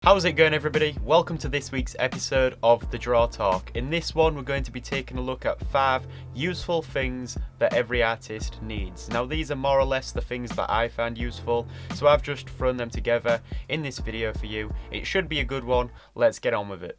How's it going, everybody? Welcome to this week's episode of The Draw Talk. In this one, we're going to be taking a look at 5 useful things that every artist needs. Now, these are more or less the things that I found useful, so I've just thrown them together in this video for you. It should be a good one. Let's get on with it.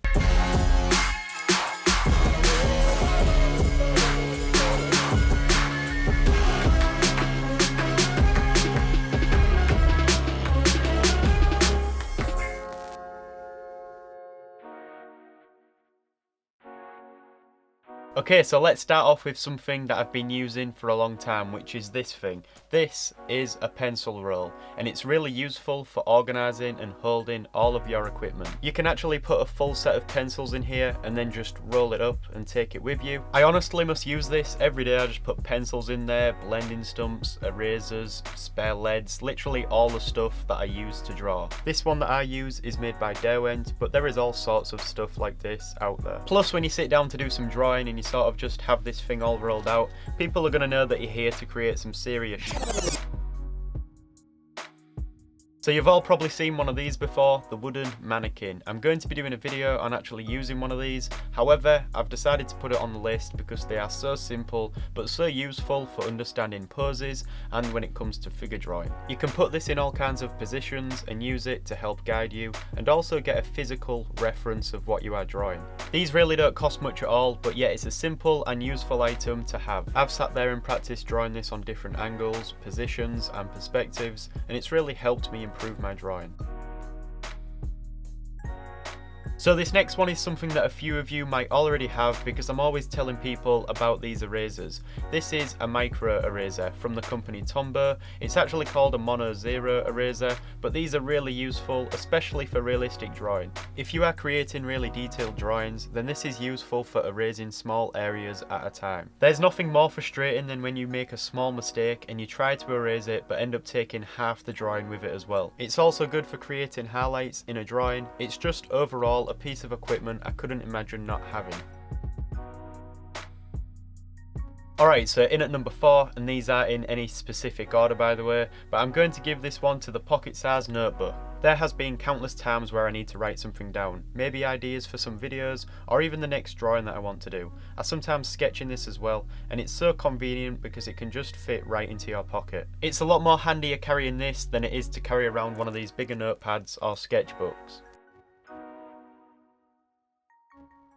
Okay, so let's start off with something that I've been using for a long time, which is this thing. This is a pencil roll, and it's really useful for organising and holding all of your equipment. You can actually put a full set of pencils in here and then just roll it up and take it with you. I honestly must use this every day. I just put pencils in there, blending stumps, erasers, spare leads, literally all the stuff that I use to draw. This one that I use is made by Derwent, but there is all sorts of stuff like this out there. Plus, when you sit down to do some drawing and you sort of just have this thing all rolled out, people are going to know that you're here to create some serious shit. So you've all probably seen one of these before, the wooden mannequin. I'm going to be doing a video on actually using one of these. However, I've decided to put it on the list because they are so simple but so useful for understanding poses and when it comes to figure drawing. You can put this in all kinds of positions and use it to help guide you and also get a physical reference of what you are drawing. These really don't cost much at all, but yet it's a simple and useful item to have. I've sat there and practiced drawing this on different angles, positions and perspectives, and it's really helped me improve my drawing. So this next one is something that a few of you might already have because I'm always telling people about these erasers. This is a micro eraser from the company Tombow. It's actually called a mono zero eraser, but these are really useful, especially for realistic drawing. If you are creating really detailed drawings, then this is useful for erasing small areas at a time. There's nothing more frustrating than when you make a small mistake and you try to erase it but end up taking half the drawing with it as well. It's also good for creating highlights in a drawing. It's just overall a piece of equipment I couldn't imagine not having. Alright, so in at number 4, and these are in any specific order by the way, but I'm going to give this one to the pocket-sized notebook. There has been countless times where I need to write something down, maybe ideas for some videos, or even the next drawing that I want to do. I sometimes sketch in this as well, and it's so convenient because it can just fit right into your pocket. It's a lot more handier carrying this than it is to carry around one of these bigger notepads or sketchbooks.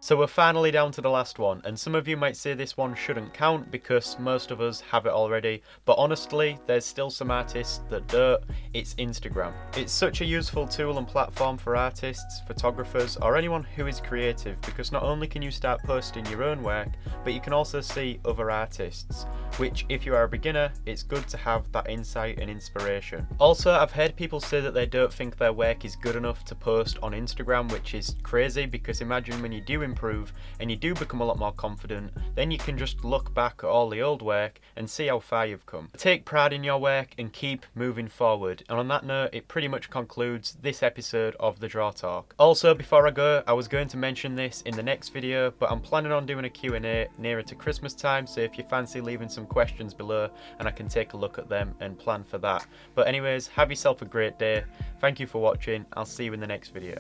So we're finally down to the last one, and some of you might say this one shouldn't count because most of us have it already, but honestly, there's still some artists that don't. It's Instagram. It's such a useful tool and platform for artists, photographers, or anyone who is creative because not only can you start posting your own work, but you can also see other artists, which if you are a beginner, it's good to have that insight and inspiration. Also, I've heard people say that they don't think their work is good enough to post on Instagram, which is crazy because imagine when you do improve and you do become a lot more confident, then you can just look back at all the old work and see how far you've come. Take pride in your work and keep moving forward. And on that note, it pretty much concludes this episode of The Draw Talk. Also, before I go, I was going to mention this in the next video, but I'm planning on doing a Q&A nearer to Christmas time, so if you fancy leaving some questions below and I can take a look at them and plan for that. But anyways, have yourself a great day. Thank you for watching. I'll see you in the next video.